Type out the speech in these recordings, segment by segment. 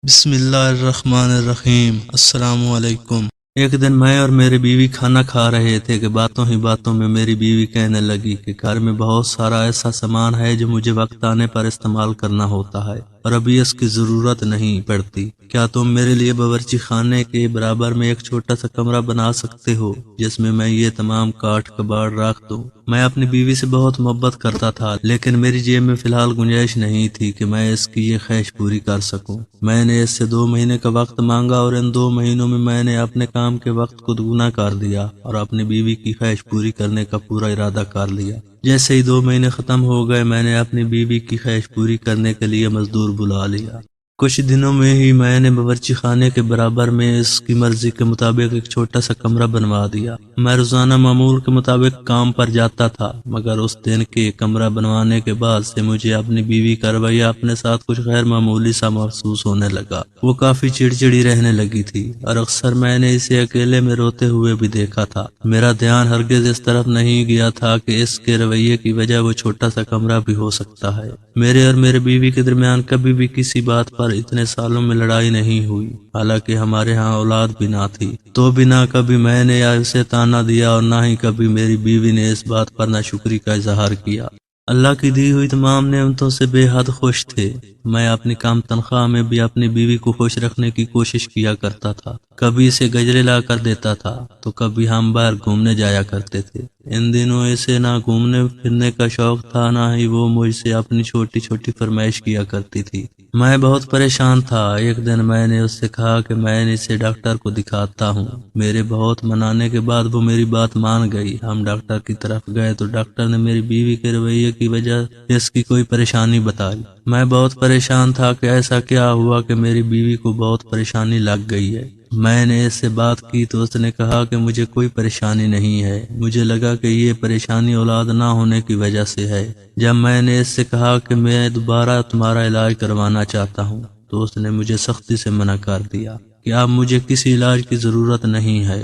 بسم اللہ الرحمن الرحیم۔ السلام علیکم۔ ایک دن میں اور میری بیوی کھانا کھا رہے تھے کہ باتوں ہی باتوں میں میری بیوی کہنے لگی کہ گھر میں بہت سارا ایسا سامان ہے جو مجھے وقت آنے پر استعمال کرنا ہوتا ہے اور ابھی اس کی ضرورت نہیں پڑتی۔ کیا تم میرے لیے باورچی خانے کے برابر میں ایک چھوٹا سا کمرہ بنا سکتے ہو جس میں یہ تمام کاٹھ کباڑ رکھ دوں؟ میں اپنی بیوی سے بہت محبت کرتا تھا، لیکن میری جیب میں فی الحال گنجائش نہیں تھی کہ میں اس کی یہ خواہش پوری کر سکوں۔ میں نے اس سے 2 مہینے کا وقت مانگا اور ان 2 مہینوں میں نے اپنے کام کے وقت کو دگنا کر دیا اور اپنی بیوی کی خواہش پوری کرنے کا پورا ارادہ کر لیا۔ جیسے ہی 2 مہینے ختم ہو گئے، میں نے اپنی بیوی کی خواہش پوری کرنے کے لیے مزدور بلا لیا۔ کچھ دنوں میں ہی میں نے باورچی خانے کے برابر میں اس کی مرضی کے مطابق ایک چھوٹا سا کمرہ بنوا دیا۔ میں روزانہ معمول کے مطابق کام پر جاتا تھا، مگر اس دن کے کمرہ بنوانے کے بعد سے مجھے اپنی بیوی کا رویہ اپنے ساتھ کچھ غیر معمولی سا محسوس ہونے لگا۔ وہ کافی چڑچڑی رہنے لگی تھی اور اکثر میں نے اسے اکیلے میں روتے ہوئے بھی دیکھا تھا۔ میرا دھیان ہرگز اس طرف نہیں گیا تھا کہ اس کے رویے کی وجہ وہ چھوٹا سا کمرہ بھی ہو سکتا ہے۔ میرے اور میرے بیوی کے درمیان کبھی بھی کسی بات پر اتنے سالوں میں لڑائی نہیں ہوئی، حالانکہ ہمارے ہاں اولاد بھی نہ تھی، تو بھی نہ کبھی میں نے اسے تانا دیا اور نہ ہی کبھی میری بیوی نے اس بات پر ناشکری کا اظہار کیا۔ اللہ کی دی ہوئی تمام نعمتوں سے بے حد خوش تھے۔ میں اپنی کم تنخواہ میں بھی اپنی بیوی کو خوش رکھنے کی کوشش کیا کرتا تھا۔ کبھی اسے گجرے لا کر دیتا تھا تو کبھی ہم باہر گھومنے جایا کرتے تھے۔ ان دنوں اسے نہ گھومنے پھرنے کا شوق تھا، نہ ہی وہ مجھ سے اپنی چھوٹی چھوٹی فرمائش کیا کرتی تھی۔ میں بہت پریشان تھا۔ ایک دن میں نے اس سے کہا کہ میں اسے ڈاکٹر کو دکھاتا ہوں۔ میرے بہت منانے کے بعد وہ میری بات مان گئی۔ ہم ڈاکٹر کی طرف گئے تو ڈاکٹر نے میری بیوی کے رویے کی وجہ اس کی کوئی پریشانی بتائی۔ میں بہت پریشان تھا کہ ایسا کیا ہوا کہ میری بیوی کو بہت پریشانی لگ گئی ہے۔ میں نے اس سے بات کی تو اس نے کہا کہ مجھے کوئی پریشانی نہیں ہے۔ مجھے لگا کہ یہ پریشانی اولاد نہ ہونے کی وجہ سے ہے۔ جب میں نے اس سے کہا کہ میں دوبارہ تمہارا علاج کروانا چاہتا ہوں تو اس نے مجھے سختی سے منع کر دیا کہ اب مجھے کسی علاج کی ضرورت نہیں ہے۔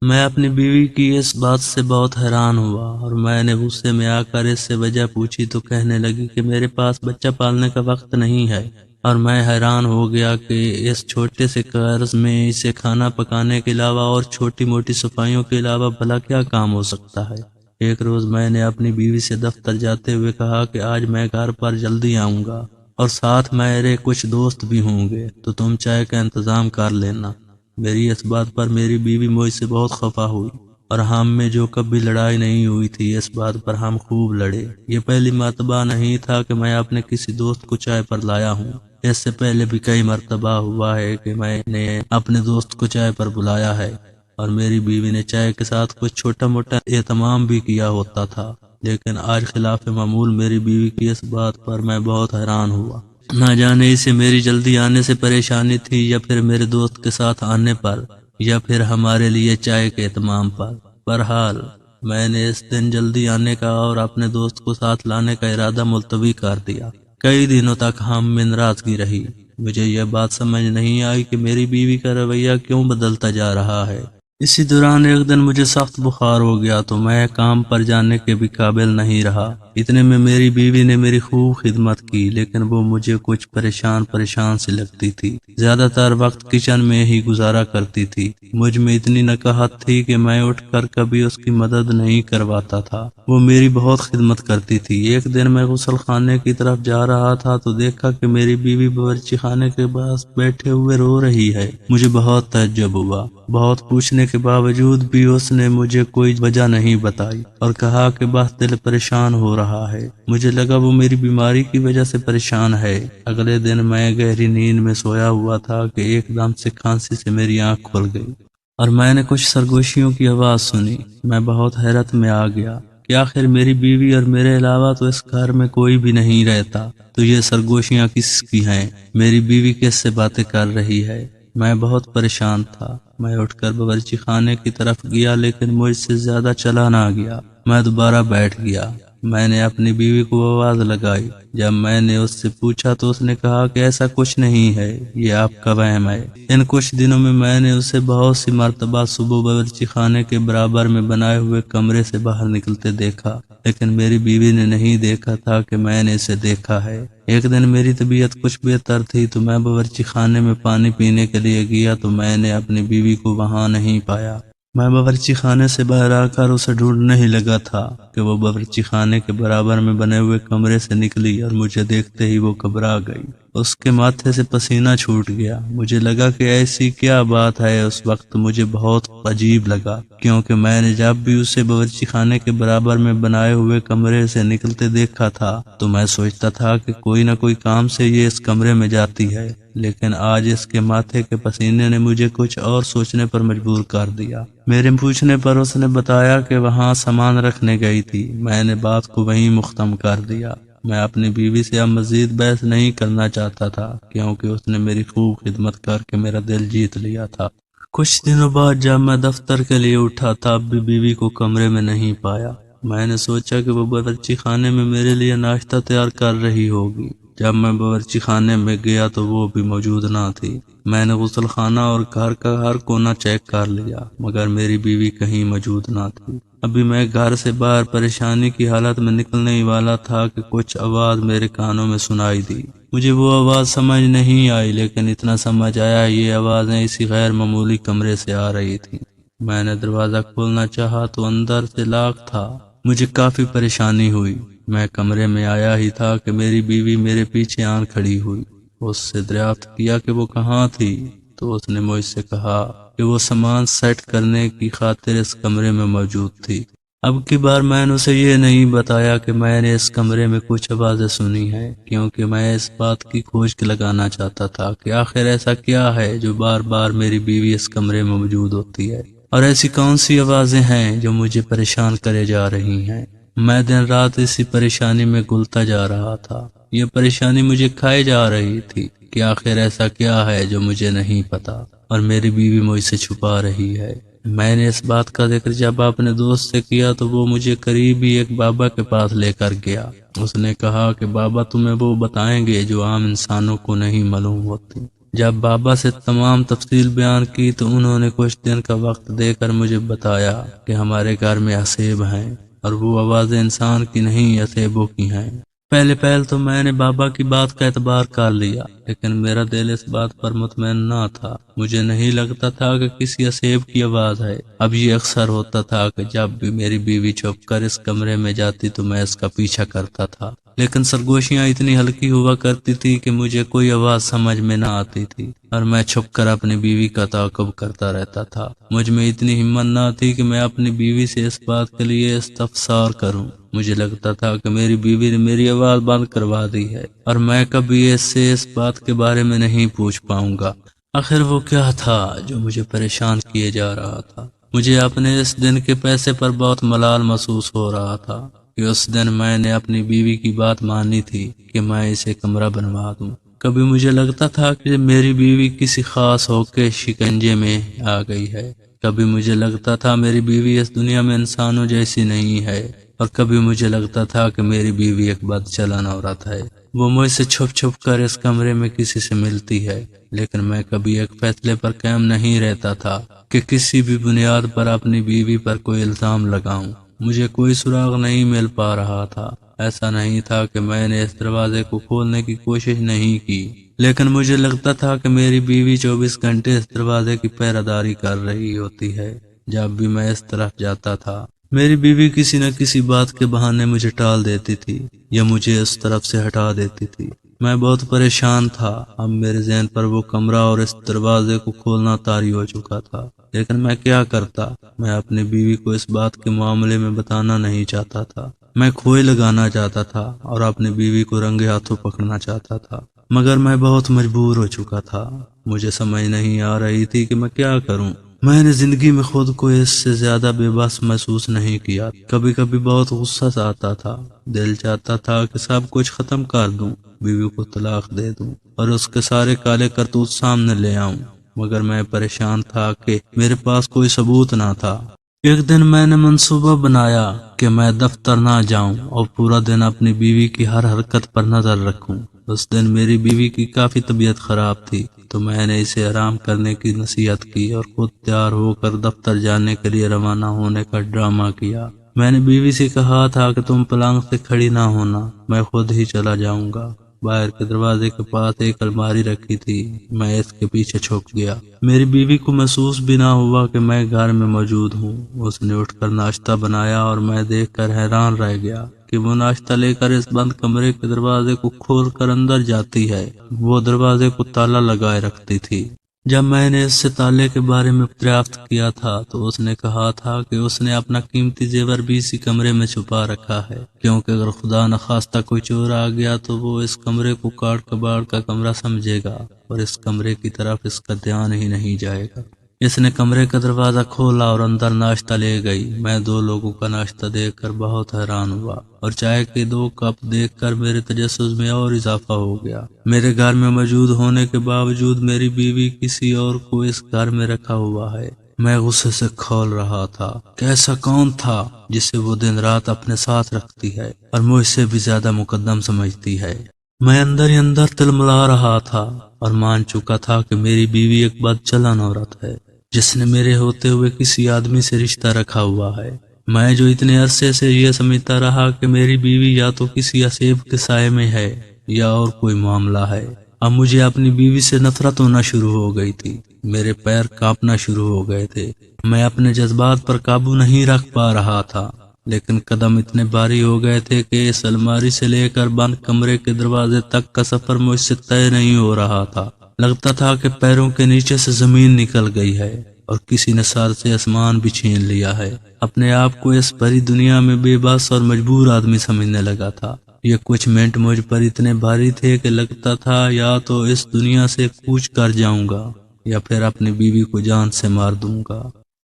میں اپنی بیوی کی اس بات سے بہت حیران ہوا اور میں نے غصے میں آ کر اس سے وجہ پوچھی تو کہنے لگی کہ میرے پاس بچہ پالنے کا وقت نہیں ہے، اور میں حیران ہو گیا کہ اس چھوٹے سے قرض میں اسے کھانا پکانے کے علاوہ اور چھوٹی موٹی صفائیوں کے علاوہ بھلا کیا کام ہو سکتا ہے۔ ایک روز میں نے اپنی بیوی سے دفتر جاتے ہوئے کہا کہ آج میں گھر پر جلدی آؤں گا اور ساتھ میرے کچھ دوست بھی ہوں گے، تو تم چائے کا انتظام کر لینا۔ میری اس بات پر میری بیوی مجھ سے بہت خفا ہوئی اور ہم میں جو کبھی لڑائی نہیں ہوئی تھی، اس بات پر ہم خوب لڑے۔ یہ پہلی مرتبہ نہیں تھا کہ میں اپنے کسی دوست کو چائے پر لایا ہوں۔ اس سے پہلے بھی کئی مرتبہ ہوا ہے کہ میں نے اپنے دوست کو چائے پر بلایا ہے اور میری بیوی نے چائے کے ساتھ کچھ چھوٹا موٹا اہتمام بھی کیا ہوتا تھا، لیکن آج خلاف معمول میری بیوی کی اس بات پر میں بہت حیران ہوا۔ نہ جانے اسے میری جلدی آنے سے پریشانی تھی یا پھر میرے دوست کے ساتھ آنے پر یا پھر ہمارے لیے چائے کے اہتمام پر۔ بہرحال میں نے اس دن جلدی آنے کا اور اپنے دوست کو ساتھ لانے کا ارادہ ملتوی کر دیا۔ کئی دنوں تک ہم میں ناراضگی رہی۔ مجھے یہ بات سمجھ نہیں آئی کہ میری بیوی کا رویہ کیوں بدلتا جا رہا ہے۔ اسی دوران ایک دن مجھے سخت بخار ہو گیا تو میں کام پر جانے کے بھی قابل نہیں رہا۔ اتنے میں میری بیوی نے میری خوب خدمت کی، لیکن وہ مجھے کچھ پریشان سی لگتی تھی۔ زیادہ تر وقت کچن میں ہی گزارا کرتی تھی۔ مجھ میں اتنی نکاحت تھی کہ میں اٹھ کر کبھی اس کی مدد نہیں کرواتا تھا۔ وہ میری بہت خدمت کرتی تھی۔ ایک دن میں غسل خانے کی طرف جا رہا تھا تو دیکھا کہ میری بیوی باورچی خانے کے پاس بیٹھے ہوئے رو رہی ہے۔ مجھے بہت تعجب ہوا۔ بہت پوچھنے کے باوجود بھی اس نے مجھے کوئی وجہ نہیں بتائی اور کہا کہ بس دل پریشان ہو رہا ہے۔ مجھے لگا وہ میری بیماری کی وجہ سے پریشان ہے۔ اگلے دن میں گہری نیند میں سویا ہوا تھا کہ ایک دم سے کھانسی سے میری آنکھ کھل گئی اور میں نے کچھ سرگوشیوں کی آواز سنی۔ میں بہت حیرت میں آ گیا کہ آخر میری بیوی اور میرے علاوہ تو اس گھر میں کوئی بھی نہیں رہتا، تو یہ سرگوشیاں کس کی ہیں؟ میری بیوی کس سے باتیں کر رہی ہے؟ میں بہت پریشان تھا۔ میں اٹھ کر باورچی خانے کی طرف گیا، لیکن مجھ سے زیادہ چلا نہ گیا۔ میں دوبارہ بیٹھ گیا۔ میں نے اپنی بیوی کو آواز لگائی۔ جب میں نے اس سے پوچھا تو اس نے کہا کہ ایسا کچھ نہیں ہے، یہ آپ کا وہم ہے۔ ان کچھ دنوں میں نے اسے بہت سی مرتبہ صبح باورچی خانے کے برابر میں بنائے ہوئے کمرے سے باہر نکلتے دیکھا۔ لیکن میری بیوی نے نہیں دیکھا تھا کہ میں نے اسے دیکھا ہے۔ ایک دن میری طبیعت کچھ بہتر تھی تو میں باورچی خانے میں پانی پینے کے لیے گیا تو میں نے اپنی بیوی کو وہاں نہیں پایا۔ میں باورچی خانے سے باہر آ کر اسے ڈھونڈنے ہی لگا تھا کہ وہ باورچی خانے کے برابر میں بنے ہوئے کمرے سے نکلی اور مجھے دیکھتے ہی وہ گھبرا گئی۔ اس کے ماتھے سے پسینہ چھوٹ گیا۔ مجھے لگا کہ ایسی کیا بات ہے۔ اس وقت مجھے بہت عجیب لگا کیونکہ میں نے جب بھی اسے باورچی خانے کے برابر میں بنائے ہوئے کمرے سے نکلتے دیکھا تھا تو میں سوچتا تھا کہ کوئی نہ کوئی کام سے یہ اس کمرے میں جاتی ہے، لیکن آج اس کے ماتھے کے پسینے نے مجھے کچھ اور سوچنے پر مجبور کر دیا۔ میرے پوچھنے پر اس نے بتایا کہ وہاں سامان رکھنے گئی تھی۔ میں نے بات کو وہیں مختم کر دیا۔ میں اپنی بیوی سے اب مزید بحث نہیں کرنا چاہتا تھا کیونکہ اس نے میری خوب خدمت کر کے میرا دل جیت لیا تھا۔ کچھ دنوں بعد جب میں دفتر کے لیے اٹھا تب بھی بیوی کو کمرے میں نہیں پایا۔ میں نے سوچا کہ وہ باورچی خانے میں میرے لیے ناشتہ تیار کر رہی ہوگی۔ جب میں باورچی خانے میں گیا تو وہ بھی موجود نہ تھی۔ میں نے غسل خانہ اور گھر کا ہر کونا چیک کر لیا مگر میری بیوی کہیں موجود نہ تھی۔ ابھی میں گھر سے باہر پریشانی کی حالت میں نکلنے ہی والا تھا کہ کچھ آواز میرے کانوں میں سنائی دی۔ مجھے وہ آواز سمجھ نہیں آئی لیکن اتنا سمجھ آیا یہ آوازیں اسی غیر معمولی کمرے سے آ رہی تھیں۔ میں نے دروازہ کھولنا چاہا تو اندر سے لاک تھا۔ مجھے کافی پریشانی ہوئی۔ میں کمرے میں آیا ہی تھا کہ میری بیوی میرے پیچھے آن کھڑی ہوئی۔ اس سے دریافت کیا کہ وہ کہاں تھی تو اس نے مجھ سے کہا کہ وہ سامان سیٹ کرنے کی خاطر اس کمرے میں موجود تھی۔ اب کی بار میں نے اسے یہ نہیں بتایا کہ میں نے اس کمرے میں کچھ آوازیں سنی ہیں کیونکہ میں اس بات کی کھوج لگانا چاہتا تھا کہ آخر ایسا کیا ہے جو بار بار میری بیوی اس کمرے میں موجود ہوتی ہے اور ایسی کون سی آوازیں ہیں جو مجھے پریشان کرے جا رہی ہیں۔ میں دن رات اسی پریشانی میں گلتا جا رہا تھا۔ یہ پریشانی مجھے کھائے جا رہی تھی کہ آخر ایسا کیا ہے جو مجھے نہیں پتا اور میری بیوی مجھ سے چھپا رہی ہے۔ میں نے اس بات کا ذکر جب اپنے دوست سے کیا تو وہ مجھے قریب ہی ایک بابا کے پاس لے کر گیا۔ اس نے کہا کہ بابا تمہیں وہ بتائیں گے جو عام انسانوں کو نہیں معلوم ہوتی۔ جب بابا سے تمام تفصیل بیان کی تو انہوں نے کچھ دن کا وقت دے کر مجھے بتایا کہ ہمارے گھر میں اسیب ہیں اور وہ آوازیں انسان کی نہیں اسیبوں کی ہیں۔ پہلے تو میں نے بابا کی بات کا اعتبار کر لیا لیکن میرا دل اس بات پر مطمئن نہ تھا۔ مجھے نہیں لگتا تھا کہ کسی اسیب کی آواز ہے۔ اب یہ اکثر ہوتا تھا کہ جب بھی میری بیوی چھپ کر اس کمرے میں جاتی تو میں اس کا پیچھا کرتا تھا لیکن سرگوشیاں اتنی ہلکی ہوا کرتی تھی کہ مجھے کوئی آواز سمجھ میں نہ آتی تھی اور میں چھپ کر اپنی بیوی کا تعاقب کرتا رہتا تھا۔ مجھ میں اتنی ہمت نہ تھی کہ میں اپنی بیوی سے اس بات کے لیے استفسار کروں۔ مجھے لگتا تھا کہ میری بیوی نے میری آواز بند کروا دی ہے اور میں کبھی اس سے اس بات کے بارے میں نہیں پوچھ پاؤں گا۔ آخر وہ کیا تھا جو مجھے پریشان کیے جا رہا تھا؟ مجھے اپنے اس دن کے پیسے پر بہت ملال محسوس ہو رہا تھا کہ اس دن میں نے اپنی بیوی کی بات مانی تھی کہ میں اسے کمرہ بنوا دوں۔ کبھی مجھے لگتا تھا کہ میری بیوی کسی خاص ہو کے شکنجے میں آ گئی ہے، کبھی مجھے لگتا تھا میری بیوی اس دنیا میں انسانوں جیسی نہیں ہے اور کبھی مجھے لگتا تھا کہ میری بیوی ایک بد چلن عورت ہے۔ وہ مجھ سے چھپ چھپ کر اس کمرے میں کسی سے ملتی ہے لیکن میں کبھی ایک فیصلے پر قائم نہیں رہتا تھا کہ کسی بھی بنیاد پر اپنی بیوی پر کوئی الزام لگاؤں۔ مجھے کوئی سراغ نہیں مل پا رہا تھا۔ ایسا نہیں تھا کہ میں نے اس دروازے کو کھولنے کی کوشش نہیں کی لیکن مجھے لگتا تھا کہ میری بیوی 24 گھنٹے اس دروازے کی پہرہ داری کر رہی ہوتی ہے۔ جب بھی میں اس طرف جاتا تھا میری بیوی کسی نہ کسی بات کے بہانے مجھے ٹال دیتی تھی یا مجھے اس طرف سے ہٹا دیتی تھی۔ میں بہت پریشان تھا۔ اب میرے ذہن پر وہ کمرہ اور اس دروازے کو کھولنا طاری ہو چکا تھا لیکن میں کیا کرتا؟ میں اپنی بیوی کو اس بات کے معاملے میں بتانا نہیں چاہتا تھا۔ میں کھوئے لگانا چاہتا تھا اور اپنی بیوی کو رنگے ہاتھوں پکڑنا چاہتا تھا مگر میں بہت مجبور ہو چکا تھا۔ مجھے سمجھ نہیں آ رہی تھی کہ میں کیا کروں۔ میں نے زندگی میں خود کو اس سے زیادہ بے بس محسوس نہیں کیا۔ کبھی کبھی بہت غصہ سا آتا تھا۔ دل چاہتا تھا کہ سب کچھ ختم کر دوں، بیوی کو طلاق دے دوں اور اس کے سارے کالے کرتوت سامنے لے آؤں مگر میں پریشان تھا کہ میرے پاس کوئی ثبوت نہ تھا۔ ایک دن میں نے منصوبہ بنایا کہ میں دفتر نہ جاؤں اور پورا دن اپنی بیوی کی ہر حرکت پر نظر رکھوں۔ اس دن میری بیوی کی کافی طبیعت خراب تھی تو میں نے اسے آرام کرنے کی نصیحت کی اور خود تیار ہو کر دفتر جانے کے لیے روانہ ہونے کا ڈرامہ کیا۔ میں نے بیوی سے کہا تھا کہ تم پلنگ سے کھڑی نہ ہونا، میں خود ہی چلا جاؤں گا۔ باہر کے دروازے کے پاس ایک الماری رکھی تھی، میں اس کے پیچھے چھپ گیا۔ میری بیوی کو محسوس بھی نہ ہوا کہ میں گھر میں موجود ہوں۔ اس نے اٹھ کر ناشتہ بنایا اور میں دیکھ کر حیران رہ گیا کہ وہ ناشتہ لے کر اس بند کمرے کے دروازے کو کھول کر اندر جاتی ہے۔ وہ دروازے کو تالا لگائے رکھتی تھی۔ جب میں نے اس سے تالے کے بارے میں دریافت کیا تھا تو اس نے کہا تھا کہ اس نے اپنا قیمتی زیور بھی اسی کمرے میں چھپا رکھا ہے، کیونکہ اگر خدا نخواستہ کوئی چور آ گیا تو وہ اس کمرے کو کاٹ کباڑ کا کمرہ سمجھے گا اور اس کمرے کی طرف اس کا دھیان ہی نہیں جائے گا۔ اس نے کمرے کا دروازہ کھولا اور اندر ناشتہ لے گئی۔ میں 2 لوگوں کا ناشتہ دیکھ کر بہت حیران ہوا اور چائے کے 2 کپ دیکھ کر میرے تجسس میں اور اضافہ ہو گیا۔ میرے گھر میں موجود ہونے کے باوجود میری بیوی کسی اور کو اس گھر میں رکھا ہوا ہے۔ میں غصے سے کھول رہا تھا کہ ایسا کون تھا جسے وہ دن رات اپنے ساتھ رکھتی ہے اور مجھ سے بھی زیادہ مقدم سمجھتی ہے۔ میں اندر ہی اندر تلملا رہا تھا اور مان چکا تھا کہ میری بیوی ایک بد چلن عورت ہے جس نے میرے ہوتے ہوئے کسی آدمی سے رشتہ رکھا ہوا ہے۔ میں جو اتنے عرصے سے یہ سمجھتا رہا کہ میری بیوی یا تو کسی اسیب کے سائے میں ہے یا اور کوئی معاملہ ہے، اب مجھے اپنی بیوی سے نفرت ہونا شروع ہو گئی تھی۔ میرے پیر کانپنا شروع ہو گئے تھے۔ میں اپنے جذبات پر قابو نہیں رکھ پا رہا تھا، لیکن قدم اتنے بھاری ہو گئے تھے کہ اس الماری سے لے کر بند کمرے کے دروازے تک کا سفر مجھ سے طے نہیں ہو رہا تھا۔ لگتا تھا کہ پیروں کے نیچے سے زمین نکل گئی ہے اور کسی نے سر سے آسمان بھی چھین لیا ہے۔ اپنے آپ کو اس بڑی دنیا میں بے بس اور مجبور آدمی سمجھنے لگا تھا۔ یہ کچھ منٹ مجھ پر اتنے بھاری تھے کہ لگتا تھا یا تو اس دنیا سے کوچ کر جاؤں گا یا پھر اپنی بیوی کو جان سے مار دوں گا۔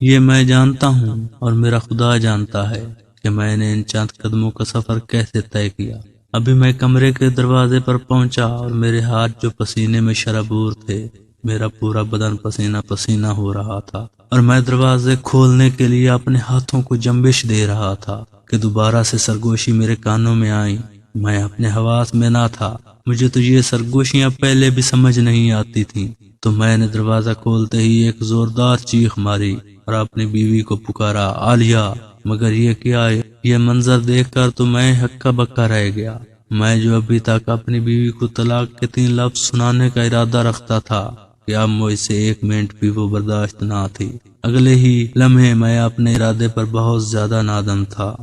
یہ میں جانتا ہوں اور میرا خدا جانتا ہے کہ میں نے ان چند قدموں کا سفر کیسے طے کیا۔ ابھی میں کمرے کے دروازے پر پہنچا اور میرے ہاتھ جو پسینے میں شرابور تھے، میرا پورا بدن پسینہ پسینہ ہو رہا تھا اور میں دروازے کھولنے کے لیے اپنے ہاتھوں کو جنبش دے رہا تھا کہ دوبارہ سے سرگوشی میرے کانوں میں آئی۔ میں اپنے حواس میں نہ تھا، مجھے تو یہ سرگوشیاں پہلے بھی سمجھ نہیں آتی تھیں۔ تو میں نے دروازہ کھولتے ہی ایک زوردار چیخ ماری اور اپنی بیوی کو پکارا، عالیہ! مگر یہ کیا ہے؟ یہ منظر دیکھ کر تو میں ہکا بکا رہ گیا۔ میں جو ابھی تک اپنی بیوی کو طلاق کے 3 لفظ سنانے کا ارادہ رکھتا تھا کہ اب مجھ سے 1 منٹ بھی وہ برداشت نہ تھی۔ اگلے ہی لمحے میں اپنے ارادے پر بہت زیادہ نادم تھا۔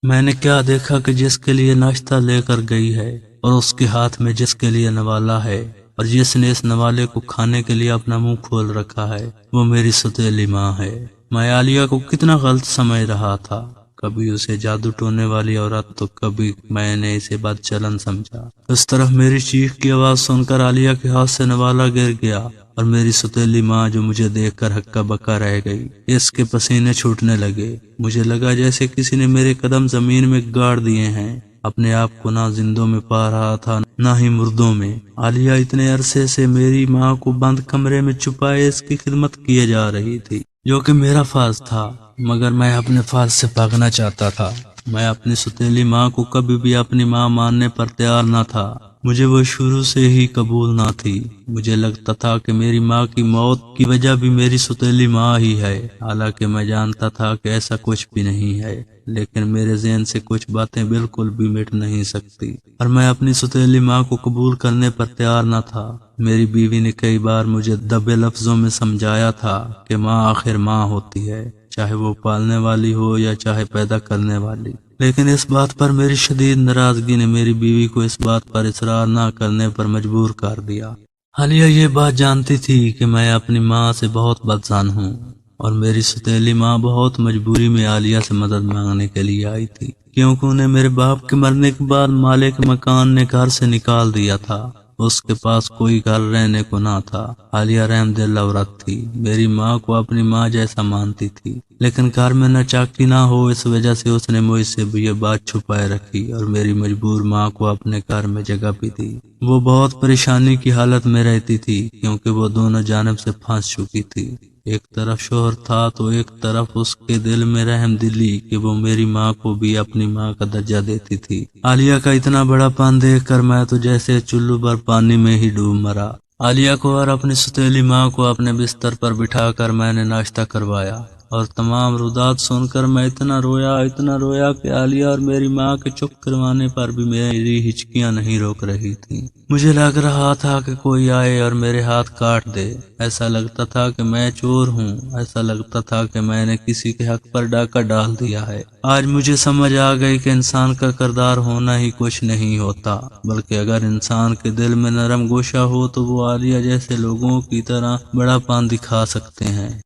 میں نے کیا دیکھا کہ جس کے لیے ناشتہ لے کر گئی ہے اور اس کے ہاتھ میں جس کے لیے نوالا ہے اور جس نے اس نوالے کو کھانے کے لیے اپنا منہ کھول رکھا ہے، وہ میری سوتیلی ماں ہے۔ میں عالیہ کو کتنا غلط سمجھ رہا تھا، کبھی اسے جادو ٹونے والی عورت تو کبھی میں نے اسے بد چلن سمجھا۔ اس طرف میری چیخ کی آواز سن کر عالیہ کے ہاتھ سے نوالا گر گیا اور میری سوتیلی ماں جو مجھے دیکھ کر ہکا بکا رہ گئی، اس کے پسینے چھوٹنے لگے۔ مجھے لگا جیسے کسی نے میرے قدم زمین میں گاڑ دیے ہیں۔ اپنے آپ کو نہ زندوں میں پا رہا تھا نہ ہی مردوں میں۔ عالیہ اتنے عرصے سے میری ماں کو بند کمرے میں چھپائے اس کی خدمت کیے جا رہی تھی، جو کہ میرا فرض تھا، مگر میں اپنے فرض سے بھاگنا چاہتا تھا۔ میں اپنی سوتیلی ماں کو کبھی بھی اپنی ماں ماننے پر تیار نہ تھا۔ مجھے وہ شروع سے ہی قبول نہ تھی۔ مجھے لگتا تھا کہ میری ماں کی موت کی وجہ بھی میری سوتیلی ماں ہی ہے، حالانکہ میں جانتا تھا کہ ایسا کچھ بھی نہیں ہے، لیکن میرے ذہن سے کچھ باتیں بالکل بھی مٹ نہیں سکتی اور میں اپنی سوتیلی ماں کو قبول کرنے پر تیار نہ تھا۔ میری بیوی نے کئی بار مجھے دبے لفظوں میں سمجھایا تھا کہ ماں آخر ماں ہوتی ہے، چاہے وہ پالنے والی ہو یا چاہے پیدا کرنے والی، لیکن اس بات پر میری شدید ناراضگی نے میری بیوی کو اس بات پر اصرار نہ کرنے پر مجبور کر دیا۔ عالیہ یہ بات جانتی تھی کہ میں اپنی ماں سے بہت بدظن ہوں اور میری سوتیلی ماں بہت مجبوری میں عالیہ سے مدد مانگنے کے لیے آئی تھی، کیونکہ انہیں میرے باپ کے مرنے کے بعد مالک مکان نے گھر سے نکال دیا تھا۔ اس کے پاس کوئی گھر رہنے کو نہ تھا۔ عالیہ رحم دل عورت تھی، میری ماں کو اپنی ماں جیسا مانتی تھی، لیکن گھر میں نہ چاکی نہ ہو، اس وجہ سے اس نے مجھ سے بھی یہ بات چھپائے رکھی اور میری مجبور ماں کو اپنے گھر میں جگہ بھی دی۔ وہ بہت پریشانی کی حالت میں رہتی تھی کیونکہ وہ دونوں جانب سے پھنس چکی تھی۔ ایک طرف شوہر تھا تو ایک طرف اس کے دل میں رحم دلی کہ وہ میری ماں کو بھی اپنی ماں کا درجہ دیتی تھی۔ عالیہ کا اتنا بڑا پان دیکھ کر میں تو جیسے چلو بھر پانی میں ہی ڈوب مرا۔ عالیہ کو اور اپنی سوتیلی ماں کو اپنے بستر پر بٹھا کر میں نے ناشتہ کروایا اور تمام رودات سن کر میں اتنا رویا کہ عالیہ اور میری ماں کے چپ کروانے پر بھی میری ہچکیاں نہیں روک رہی تھیں۔ مجھے لگ رہا تھا کہ کوئی آئے اور میرے ہاتھ کاٹ دے، ایسا لگتا تھا کہ میں چور ہوں، ایسا لگتا تھا کہ میں نے کسی کے حق پر ڈاکہ ڈال دیا ہے۔ آج مجھے سمجھ آ گئی کہ انسان کا کردار ہونا ہی کچھ نہیں ہوتا، بلکہ اگر انسان کے دل میں نرم گوشہ ہو تو وہ عالیہ جیسے لوگوں کی طرح بڑا پان دکھا سکتے ہیں۔